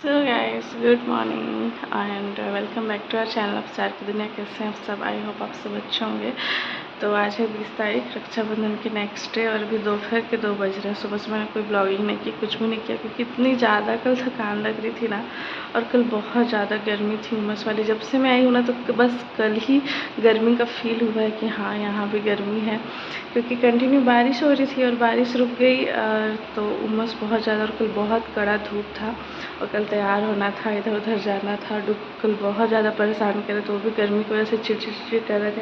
So guys good morning and welcome back to our channel Afsar की दुनिया। कैसे हैं आप सब? आई होप आप सब अच्छे होंगे। तो आज है 20 तारीख, रक्षाबंधन के नेक्स्ट डे और अभी दोपहर के 2 बज रहे हैं। सुबह से मैंने कोई ब्लॉगिंग नहीं की, कुछ भी नहीं किया क्योंकि इतनी ज़्यादा कल थकान लग रही थी ना। और कल बहुत ज़्यादा गर्मी थी, उमस वाली। जब से मैं आई हूँ ना तो बस कल ही गर्मी का फील हुआ है कि हाँ यहाँ भी गर्मी है, क्योंकि कंटिन्यू बारिश हो रही थी और बारिश रुक गई तो उमस बहुत ज़्यादा। और कल बहुत कड़ा धूप था और कल तैयार होना था, इधर उधर जाना था। कल बहुत ज़्यादा परेशान करे, तो वो भी गर्मी की वजह से चिड़चिड़ कर रहे थे।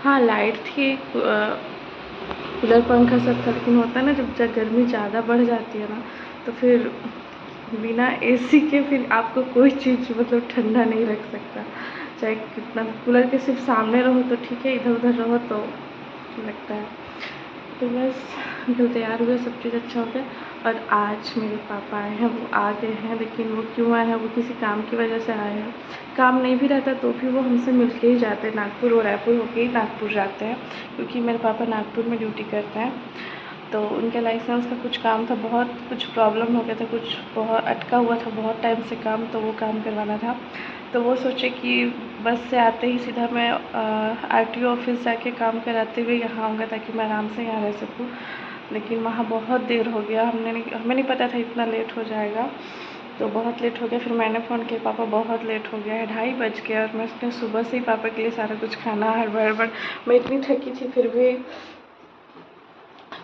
हाँ लाइट थी, कूलर पंखा सब था, लेकिन होता है ना जब गर्मी ज़्यादा बढ़ जाती है ना तो फिर बिना एसी के फिर आपको कोई चीज़ मतलब ठंडा नहीं रख सकता। चाहे कितना कूलर के सिर्फ सामने रहो तो ठीक है, इधर उधर रहो तो लगता है। तो बस कल तैयार हुए, सब चीज़ अच्छा हो गया। और आज मेरे पापा आए हैं, वो आ गए हैं। लेकिन वो क्यों आए हैं? वो किसी काम की वजह से आए हैं। काम नहीं भी रहता तो भी वो हमसे मिल के ही जाते हैं। नागपुर और रायपुर होके ही नागपुर जाते हैं, क्योंकि मेरे पापा नागपुर में ड्यूटी करते हैं। तो उनके लाइसेंस का कुछ काम था, बहुत कुछ प्रॉब्लम हो गया था, कुछ बहुत अटका हुआ था बहुत टाइम से काम, तो वो काम करवाना था। तो वो सोचे कि बस से आते ही सीधा मैं आरटीओ ऑफिस जाके काम कराते हुए यहाँ आऊँगा, ताकि मैं आराम से यहाँ रह सकूँ। लेकिन वहाँ बहुत देर हो गया, हमें नहीं पता था इतना लेट हो जाएगा। तो बहुत लेट हो गया। फिर मैंने फ़ोन किया, पापा बहुत लेट हो गया है, 2:30 बज गया। और मैं सुबह से ही पापा के लिए सारा कुछ खाना हड़बड़, मैं इतनी थकी थी फिर भी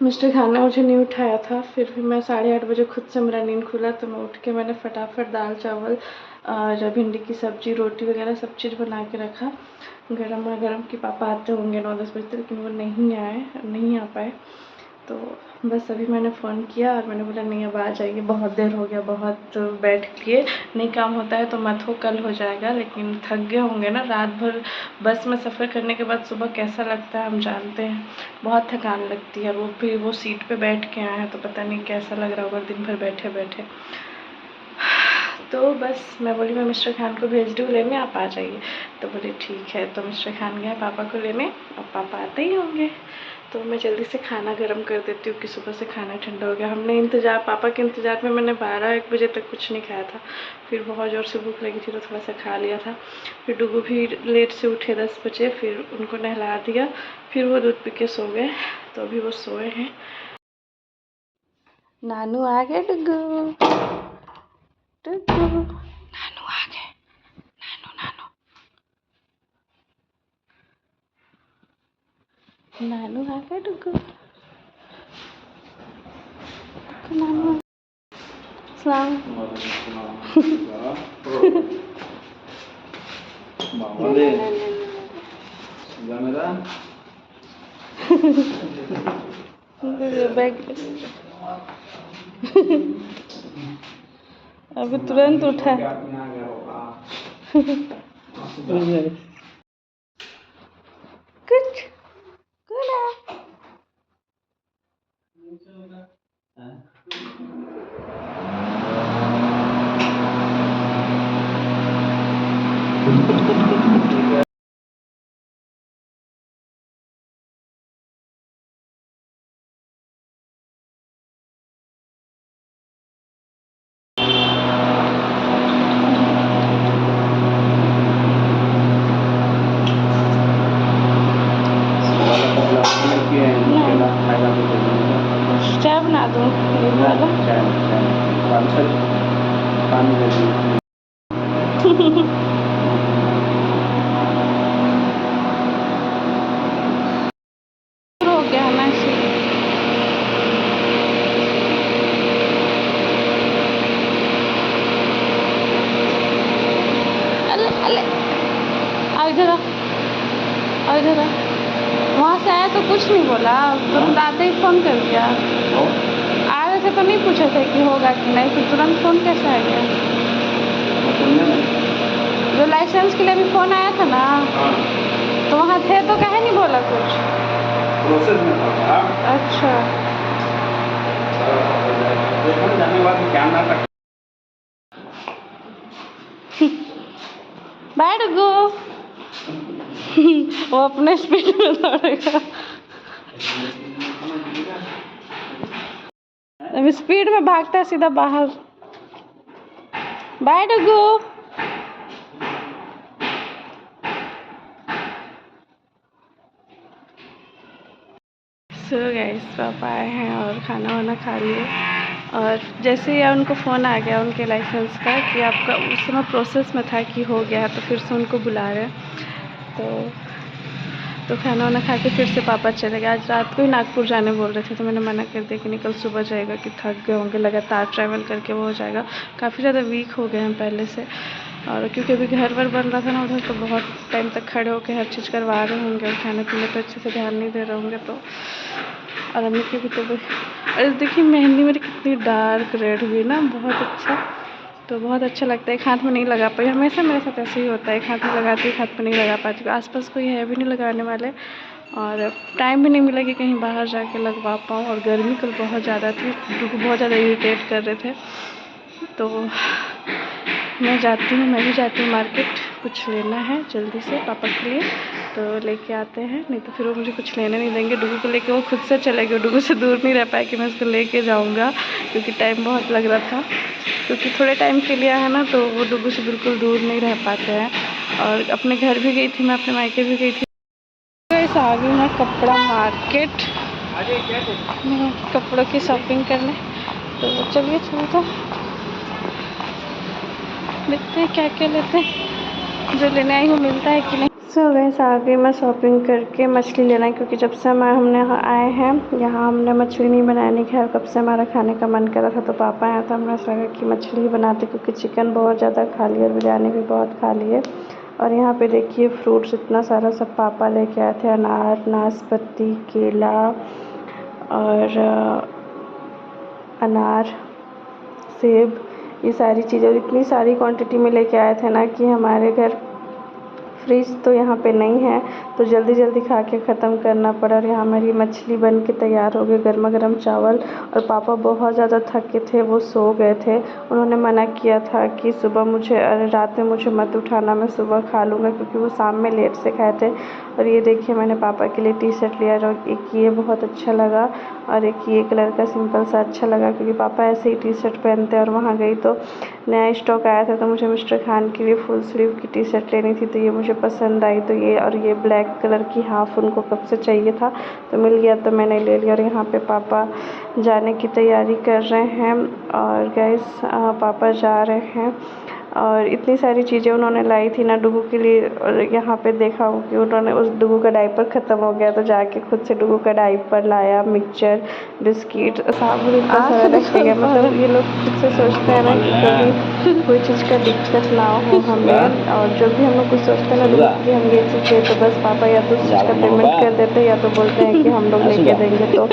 मिस्टर खान ने मुझे नहीं उठाया था। फिर भी मैं 8:30 बजे खुद से मेरा नींद खुला, तो मैं उठ के मैंने फटाफट दाल चावल और भिंडी की सब्ज़ी रोटी वगैरह सब चीज़ बना के रखा गरम गरम। कि पापा आते होंगे 9-10 बजे तक, लेकिन वो नहीं आ पाए। तो बस अभी मैंने फ़ोन किया और मैंने बोला नहीं अब आ जाइए, बहुत देर हो गया, बहुत बैठ लिए, नहीं काम होता है तो मत हो, कल हो जाएगा। लेकिन थक गए होंगे ना, रात भर बस में सफ़र करने के बाद सुबह कैसा लगता है हम जानते हैं, बहुत थकान लगती है। वो भी वो सीट पे बैठ के आए हैं तो पता नहीं कैसा लग रहा होगा दिन भर बैठे बैठे। तो बस मैं बोली मैं मिस्टर खान को भेज दूँ लेने, आप आ जाइए। तो बोले ठीक है। तो मिस्टर खान गए पापा को लेने, और पापा आते ही होंगे। तो मैं जल्दी से खाना गर्म कर देती हूँ कि सुबह से खाना ठंडा हो गया। हमने पापा के इंतज़ार में मैंने 12-1 बजे तक कुछ नहीं खाया था। फिर बहुत ज़ोर से भूख लगी थी तो थोड़ा सा खा लिया था। फिर डुगू भी लेट से उठे 10 बजे, फिर उनको नहला दिया, फिर वो दूध पी के सो गए। तो अभी वो सोए हैं। नानू आ गए, डुगू डुगू नानू आ गए, नानू नानू नानू आ गए, डुगू नानू। सलाम बैग अभी तुरंत उठा। कुछ चाय बना दूँ हो गया ना अले अले आ इधर आ इधर आ। वहाँ से आया तो कुछ नहीं बोला, तुरंत आते ही फ़ोन कर दिया। आ रहे थे तो नहीं पूछे थे कि होगा कि नहीं, फिर तुरंत फ़ोन कैसे आ गया? जो लाइसेंस के लिए भी फ़ोन आया था ना, तो वहाँ थे तो काहे नहीं बोला कुछ? प्रोसेस में था। अच्छा बैठ गो। वो अपने स्पीड में दौड़ेगा, अभी स्पीड में भागता है सीधा बाहर। बाय डुगू। सो गाइस पापा आए हैं और खाना वाना खा लिए, और जैसे ही उनको फ़ोन आ गया उनके लाइसेंस का कि आपका उस समय प्रोसेस में था कि हो गया, तो फिर से उनको बुला रहे हैं। तो खाना वाना खा के फिर से पापा चले गए। आज रात को ही नागपुर जाने बोल रहे थे, तो मैंने मना कर दिया कि नहीं, कल सुबह जाएगा कि थक गए होंगे, लगातार ट्रैवल करके वो हो जाएगा, काफ़ी ज़्यादा वीक हो गए हैं पहले से। और क्योंकि अभी घर वर बन रहा था ना उधर, तो बहुत टाइम तक खड़े होकर हर चीज़ करवा रहे होंगे और खाने पीने पर अच्छे से ध्यान नहीं दे रहे होंगे। तो और अम्मी की भी तो और देखिए मेहंदी मेरी कितनी डार्क रेड हुई ना, बहुत अच्छा। तो बहुत अच्छा लगता है। एक हाथ में नहीं लगा पाई, हमेशा मेरे साथ ऐसे ही होता है, एक हाथ में लगाती एक हाथ में नहीं लगा पाती। आसपास कोई है भी नहीं लगाने वाले, और टाइम भी नहीं मिला कि कहीं बाहर जाके लगवा पाऊँ। और गर्मी कल बहुत ज़्यादा थी, क्योंकि बहुत ज़्यादा इरिटेट कर रहे थे। तो मैं भी जाती हूँ मार्केट, कुछ लेना है जल्दी से पापा के लिए, तो लेके आते हैं, नहीं तो फिर वो मुझे कुछ लेने नहीं देंगे। डुगू को लेके वो खुद से चले गए, डुगू से दूर नहीं रह पाए कि मैं उसको लेके जाऊँगा, क्योंकि टाइम बहुत लग रहा था। क्योंकि थोड़े टाइम के लिए है ना, तो वो डुगू से बिल्कुल दूर नहीं रह पाते हैं। और अपने घर भी गई थी मैं, अपने मायके भी गई थी। तो आ गई मैं कपड़ा मार्केट, कपड़ों की शॉपिंग करने। तो चलिए चलते देखते हैं क्या क्या लेते हैं, जो लेने आई हूँ मिलता है कि नहीं। सो गाइस आ गई मैं शॉपिंग करके मछली लेना, क्योंकि जब से हमने यहाँ आए हैं, यहाँ हमने मछली नहीं बनानी है। कब से हमारा खाने का मन कर रहा था, तो पापा आया था, हमने सोचा कि मछली ही बनाते, क्योंकि चिकन बहुत ज़्यादा खा लिए और बिरयानी भी बहुत खा लिए। और यहाँ पे देखिए फ्रूट्स इतना सारा सब पापा लेके आए थे, अनार, नाशपाती, केला और अनार, सेब, ये सारी चीज़ें इतनी सारी क्वांटिटी में लेके आए थे ना, कि हमारे घर फ्रिज तो यहाँ पे नहीं है, तो जल्दी जल्दी खा के ख़त्म करना पड़ा। और यहाँ मेरी मछली बन के तैयार हो गई, गर्मा गर्म चावल। और पापा बहुत ज़्यादा थके थे, वो सो गए थे। उन्होंने मना किया था कि सुबह मुझे, अरे रात में मुझे मत उठाना, मैं सुबह खा लूँगा, क्योंकि वो शाम में लेट से खाए थे। और ये देखिए मैंने पापा के लिए टी शर्ट लिया, और एक ये बहुत अच्छा लगा, और एक ये कलर का सिंपल सा अच्छा लगा, क्योंकि पापा ऐसे ही टी शर्ट पहनते हैं। और वहाँ गई तो नया स्टॉक आया था, तो मुझे मिस्टर खान के लिए फुल स्लीव की टी शर्ट लेनी थी, तो ये मुझे पसंद आई। तो ये, और ये ब्लैक कलर की हाफ उनको कब से चाहिए था, तो मिल गया, तो मैंने ले लिया। और यहाँ पे पापा जाने की तैयारी कर रहे हैं। और गाइस पापा जा रहे हैं, और इतनी सारी चीज़ें उन्होंने लाई थी ना डुगू के लिए। और यहाँ पे देखा हूँ कि उन्होंने उस डुगू का डायपर ख़त्म हो गया, तो जाके खुद से डुगू का डायपर लाया, मिक्सचर, बिस्किट, साबुन, इतना सारा रखे गया। मतलब ये लोग खुद से सोचते हैं ना कि कभी कोई चीज़ का दिक्कत ना हो हमें। और जब भी हम लोग कुछ सोचते हैं ना डुगू के लिए हम ये चीज़ चाहिए, तो बस पापा या तो उस चीज़ का पेमेंट कर देते हैं, या तो बोलते हैं कि हम लोग लेके देंगे। तो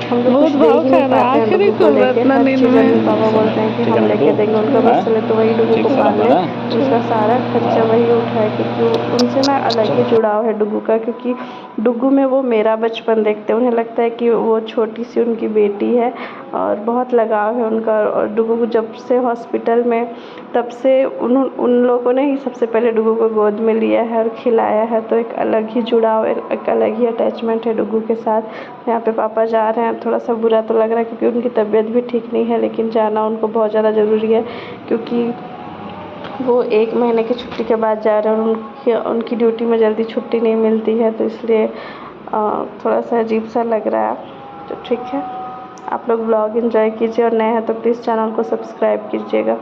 हम लोग कुछ दे ही नहीं पाते हैं डुगू को लेके। हर चीज़ अपने पापा बोलते हैं कि हम लेके देंगे, उनका बस चले तो वही डुगू को पाल ले, उसका सारा खर्चा वही उठाए। क्योंकि उनसे ना अलग ही जुड़ाव है डुगू का, क्योंकि डुगू में वो मेरा बचपन देखते हैं, उन्हें लगता है कि वो छोटी सी उनकी बेटी है, और बहुत लगाव है उनका। और डुगू जब से हॉस्पिटल में, तब से उन लोगों ने ही सबसे पहले डुगू को गोद में लिया है और खिलाया है, तो एक अलग ही जुड़ाव, एक अलग ही अटैचमेंट है डुगू के साथ। यहाँ पे पापा जा रहे हैं, थोड़ा सा बुरा तो लग रहा है, क्योंकि उनकी तबीयत भी ठीक नहीं है, लेकिन जाना उनको बहुत ज़्यादा ज़रूरी है, क्योंकि वो 1 महीने की छुट्टी के बाद जा रहे हैं, और उनकी ड्यूटी में जल्दी छुट्टी नहीं मिलती है, तो इसलिए थोड़ा सा अजीब सा लग रहा है। तो ठीक है, आप लोग ब्लॉग एंजॉय कीजिए, और नए हैं तो प्लीज़ चैनल को सब्सक्राइब कीजिएगा।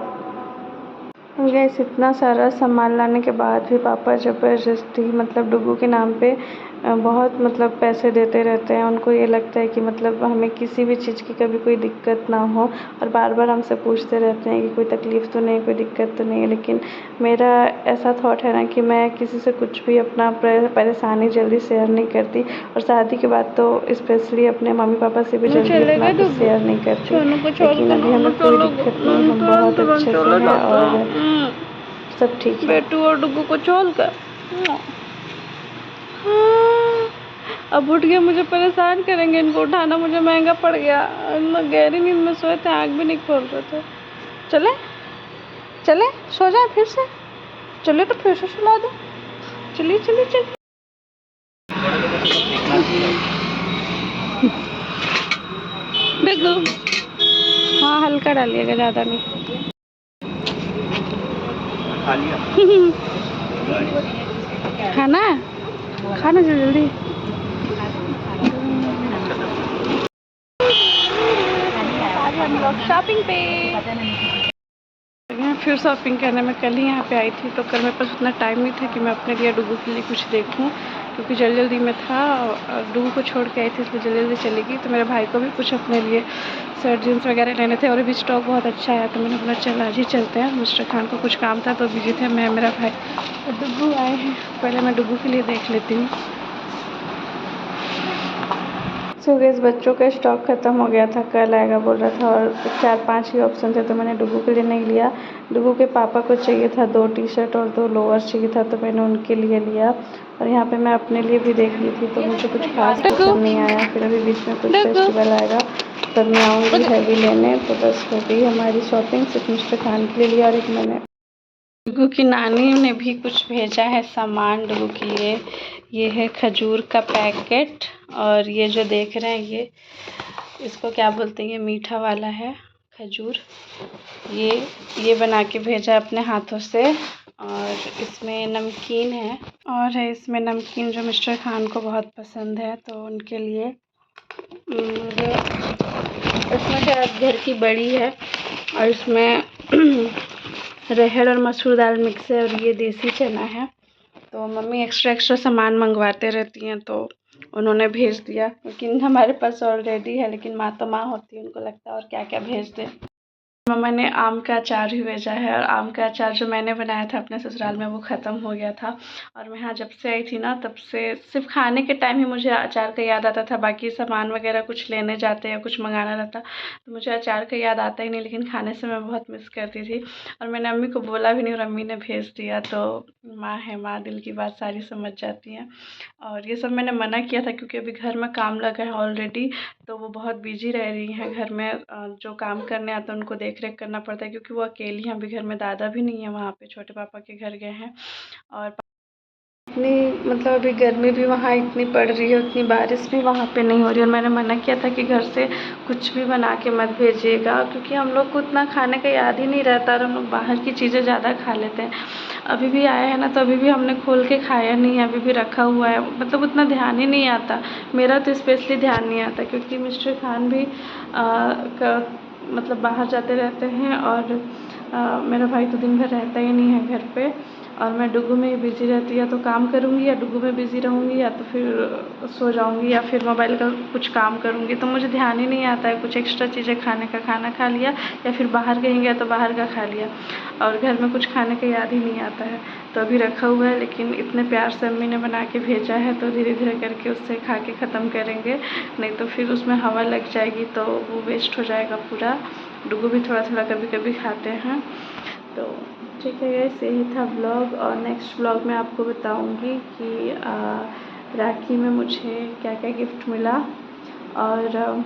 गैस इतना सारा सामान लाने के बाद भी पापा ज़बरदस्ती, मतलब डुगू के नाम पे बहुत मतलब पैसे देते रहते हैं। उनको ये लगता है कि मतलब हमें किसी भी चीज़ की कभी कोई दिक्कत ना हो, और बार बार हमसे पूछते रहते हैं कि कोई तकलीफ़ तो नहीं, कोई दिक्कत तो नहीं है। लेकिन मेरा ऐसा थॉट है ना कि मैं किसी से कुछ भी अपना परेशानी जल्दी शेयर नहीं करती, और शादी के बाद तो स्पेशली अपने मम्मी पापा से भी जल्दी अपना कुछ शेयर नहीं करती। लेकिन अभी हमें कोई दिक्कत नहीं, हम बहुत अच्छे से हैं और सब ठीक है। बेटू और डुगू को छोड़ कर अब उठ के मुझे परेशान करेंगे, इनको उठाना मुझे महंगा पड़ गया। गहरी नींद में सोए थे, आँख भी नहीं खोल रहे थे। चले चले सो जाए फिर से, चले तो फिर से सुला दो। चलिए चलिए चलिए। हाँ हल्का डालिएगा, ज़्यादा नहीं। खाना खाना जल्दी हम लोग शॉपिंग पे फिर शॉपिंग करने में कल ही यहाँ पे आई थी, तो कल मेरे पास उतना टाइम नहीं था कि मैं अपने लिए डुगू के लिए कुछ देखूँ, क्योंकि जल्दी में था और डुगू को छोड़ के आई थी, इसलिए जल्दी चली गई। तो मेरे भाई को भी कुछ अपने लिए शर्ट जीन्स वगैरह लेने थे और अभी स्टॉक बहुत अच्छा है, तो मैंने बोला चल आज ही चलते हैं। मिस्टर खान को कुछ काम था तो बिजी थे, मैं मेरा भाई और डुगू आए हैं। पहले मैं डुगू के लिए देख लेती हूँ। सो गैस बच्चों का स्टॉक ख़त्म हो गया था, कल आएगा बोल रहा था और 4-5 ही ऑप्शन थे, तो मैंने डुगू के लिए नहीं लिया। डुगू के पापा को चाहिए था 2 टी-शर्ट और 2 लोअर चाहिए था, तो मैंने उनके लिए लिया। और यहाँ पे मैं अपने लिए भी देख ली थी, तो मुझे कुछ खास पसंद नहीं आया। फिर अभी बीच में कुछ फेस्टिवल आएगा तब मैं आऊँगी हैवी लेने। तो बस हो गई हमारी शॉपिंग, सिर्फ मिस्टर खान के लिए लिया और एक मैंने। डुगू की नानी ने भी कुछ भेजा है सामान डुगू के लिए। ये है खजूर का पैकेट और ये जो देख रहे हैं ये इसको क्या बोलते हैं, ये मीठा वाला है खजूर। ये बना के भेजा अपने हाथों से। और इसमें नमकीन है और है इसमें नमकीन जो मिस्टर खान को बहुत पसंद है, तो उनके लिए मुझे इसमें शायद घर की बड़ी है और इसमें अरहर और मसूर दाल मिक्स है और ये देसी चना है। तो मम्मी एक्स्ट्रा सामान मंगवाते रहती हैं, तो उन्होंने भेज दिया, लेकिन हमारे पास ऑलरेडी है, लेकिन माँ तो माँ होती है, उनको लगता है और क्या क्या भेज दे। मम्मा ने आम का अचार भी भेजा है और आम का अचार जो मैंने बनाया था अपने ससुराल में वो ख़त्म हो गया था। और मैं यहाँ जब से आई थी ना तब से सिर्फ खाने के टाइम ही मुझे अचार का याद आता था, बाकी सामान वगैरह कुछ लेने जाते या कुछ मंगाना रहता तो मुझे अचार का याद आता ही नहीं, लेकिन खाने से मैं बहुत मिस करती थी। और मैंने अम्मी को बोला भी नहीं और अम्मी ने भेज दिया। तो माँ है, माँ दिल की बात सारी समझ जाती हैं। और ये सब मैंने मना किया था क्योंकि अभी घर में काम लगा है ऑलरेडी, तो वो बहुत बिजी रह रही हैं घर में। जो काम करने आता है उनको देख रेख करना पड़ता है, क्योंकि वो अकेली हैं, अभी घर में दादा भी नहीं है, वहाँ पे छोटे पापा के घर गए हैं। और इतनी मतलब अभी गर्मी भी वहाँ इतनी पड़ रही है, उतनी बारिश भी वहाँ पे नहीं हो रही। और मैंने मना किया था कि घर से कुछ भी बना के मत भेजिएगा, क्योंकि हम लोग को उतना खाने का याद ही नहीं रहता और हम लोग बाहर की चीज़ें ज़्यादा खा लेते हैं। अभी भी आया है ना, तो अभी भी हमने खोल के खाया नहीं है, अभी भी रखा हुआ है, मतलब उतना ध्यान ही नहीं आता। मेरा तो स्पेशली ध्यान नहीं आता, क्योंकि मिस्टर खान भी मतलब बाहर जाते रहते हैं और मेरा भाई तो दिन भर रहता ही नहीं है घर पे। और मैं डुगू में ही बिज़ी रहती, या तो काम करूँगी या डुगू में बिज़ी रहूँगी, या तो फिर सो जाऊँगी, या फिर मोबाइल का कुछ काम करूँगी। तो मुझे ध्यान ही नहीं आता है, कुछ एक्स्ट्रा चीज़ें खाने का, खाना खा लिया या फिर बाहर कहीं गया तो बाहर का खा लिया, और घर में कुछ खाने का याद ही नहीं आता है। तो अभी रखा हुआ है, लेकिन इतने प्यार से अम्मी ने बना के भेजा है, तो धीरे धीरे करके उससे खा के ख़त्म करेंगे, नहीं तो फिर उसमें हवा लग जाएगी तो वो वेस्ट हो जाएगा पूरा। डुगू भी थोड़ा थोड़ा कभी कभी खाते हैं। तो ठीक है गाइस, यही था ब्लॉग, और नेक्स्ट ब्लॉग में आपको बताऊंगी कि राखी में मुझे क्या क्या गिफ्ट मिला और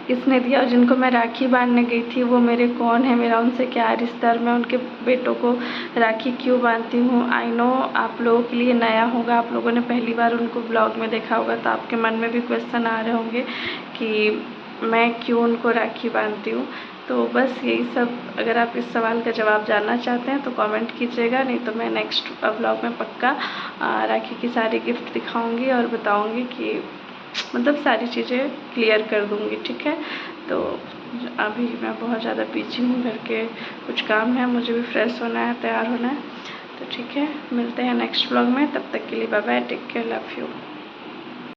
किसने दिया, और जिनको मैं राखी बांधने गई थी वो मेरे कौन है, मेरा उनसे क्या रिश्ता, और मैं उनके बेटों को राखी क्यों बांधती हूँ। आई नो आप लोगों के लिए नया होगा, आप लोगों ने पहली बार उनको ब्लॉग में देखा होगा, तो आपके मन में भी क्वेश्चन आ रहे होंगे कि मैं क्यों उनको राखी बांधती हूँ। तो बस यही सब, अगर आप इस सवाल का जवाब जानना चाहते हैं तो कमेंट कीजिएगा, नहीं तो मैं नेक्स्ट ब्लॉग में पक्का राखी की सारी गिफ्ट दिखाऊंगी और बताऊंगी कि मतलब सारी चीज़ें क्लियर कर दूंगी, ठीक है। तो अभी मैं बहुत ज़्यादा बिजी हूँ, घर के कुछ काम है, मुझे भी फ्रेश होना है, तैयार होना है। तो ठीक है, मिलते हैं नेक्स्ट ब्लॉग में, तब तक के लिए bye bye, take care, love you.